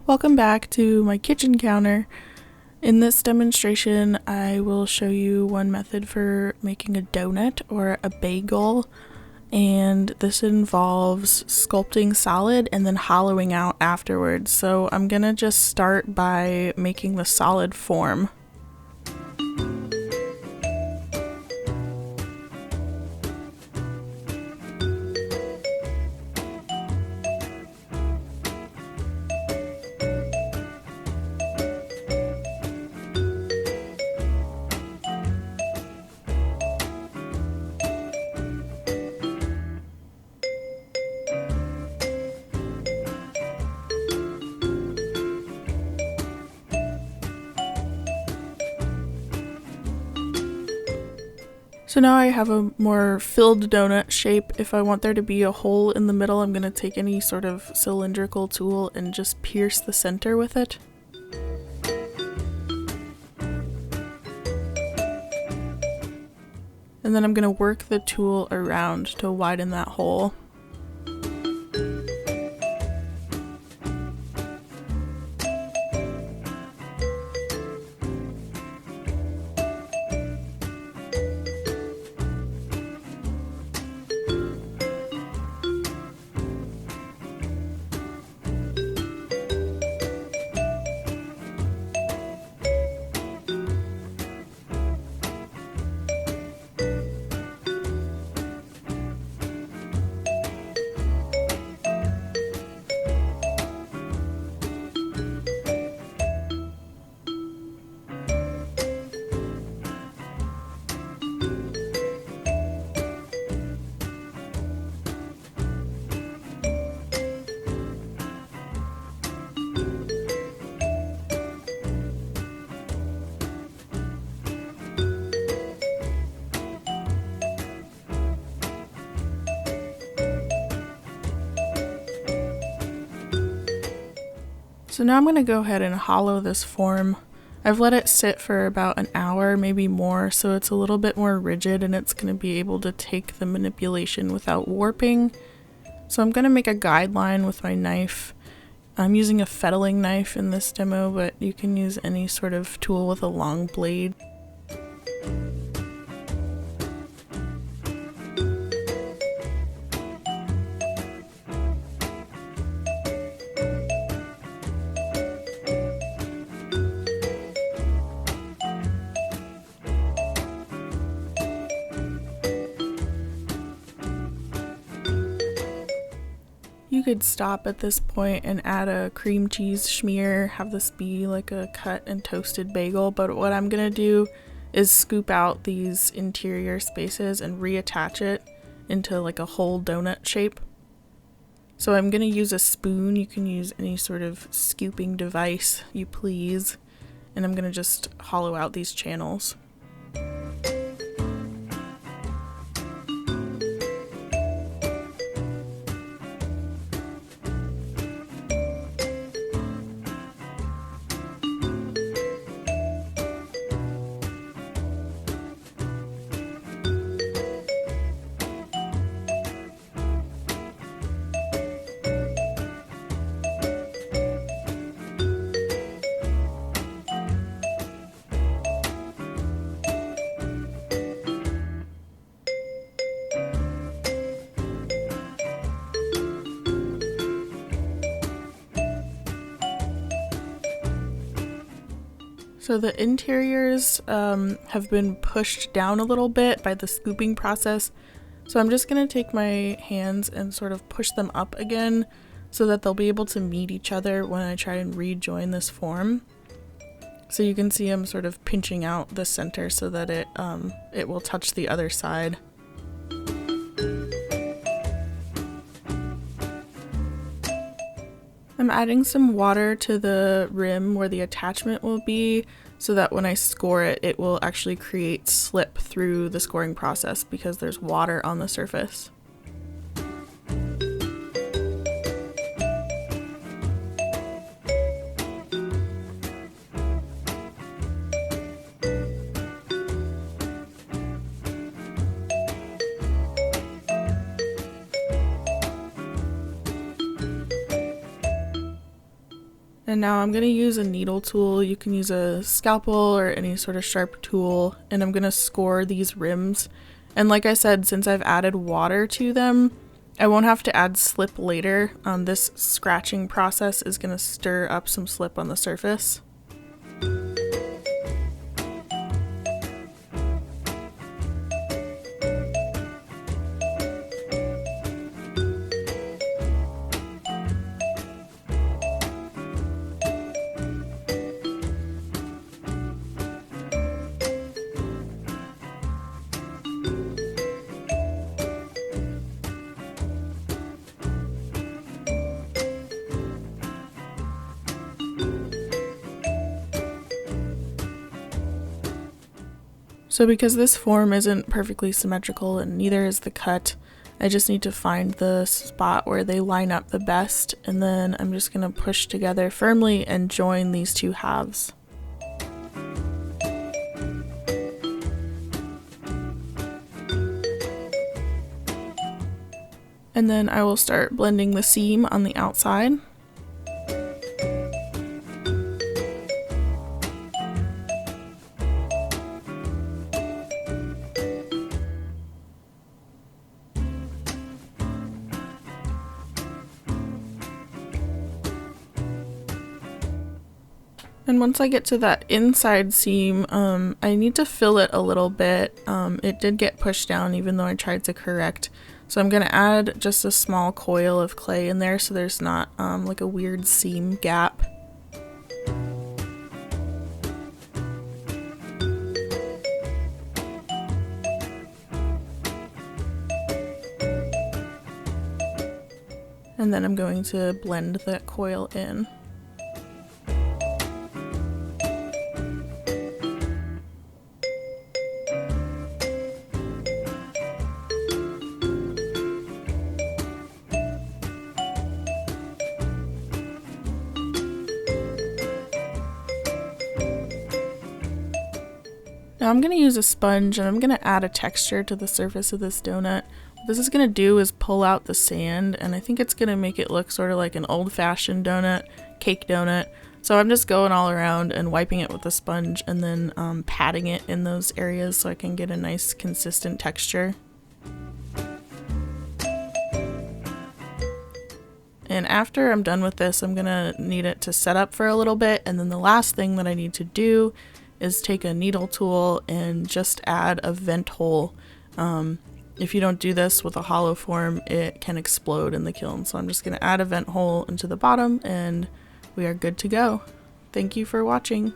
Welcome back to my kitchen counter. In this demonstration, I will show you one method for making a donut or a bagel, and this involves sculpting solid and then hollowing out afterwards. So I'm gonna just start by making the solid form. So now I have a more filled donut shape. If I want there to be a hole in the middle, I'm going to take any sort of cylindrical tool and just pierce the center with it. And then I'm going to work the tool around to widen that hole. So now I'm going to go ahead and hollow this form. I've let it sit for about an hour, maybe more, so it's a little bit more rigid and it's going to be able to take the manipulation without warping. So I'm going to make a guideline with my knife. I'm using a fettling knife in this demo, but you can use any sort of tool with a long blade. You could stop at this point and add a cream cheese schmear, have this be like a cut and toasted bagel, but what I'm gonna do is scoop out these interior spaces and reattach it into like a whole donut shape. So I'm gonna use a spoon. You can use any sort of scooping device you please, and I'm gonna just hollow out these channels. So the interiors have been pushed down a little bit by the scooping process. So I'm just going to take my hands and sort of push them up again so that they'll be able to meet each other when I try and rejoin this form. So you can see I'm sort of pinching out the center so that it will touch the other side. I'm adding some water to the rim where the attachment will be so that when I score it, it will actually create slip through the scoring process because there's water on the surface. And now I'm going to use a needle tool. You can use a scalpel or any sort of sharp tool, and I'm going to score these rims. And like I said, since I've added water to them, I won't have to add slip later. This scratching process is going to stir up some slip on the surface. So because this form isn't perfectly symmetrical and neither is the cut, I just need to find the spot where they line up the best, and then I'm just going to push together firmly and join these two halves. And then I will start blending the seam on the outside. And once I get to that inside seam, I need to fill it a little bit. It did get pushed down even though I tried to correct. So I'm going to add just a small coil of clay in there so there's not like a weird seam gap. And then I'm going to blend that coil in. Now I'm going to use a sponge and I'm going to add a texture to the surface of this donut. What this is going to do is pull out the sand, and I think it's going to make it look sort of like an old-fashioned donut, cake donut. So I'm just going all around and wiping it with a sponge and then patting it in those areas so I can get a nice consistent texture. And after I'm done with this, I'm going to need it to set up for a little bit, and then the last thing that I need to do is take a needle tool and just add a vent hole. If you don't do this with a hollow form, it can explode in the kiln. So I'm just going to add a vent hole into the bottom and we are good to go. Thank you for watching.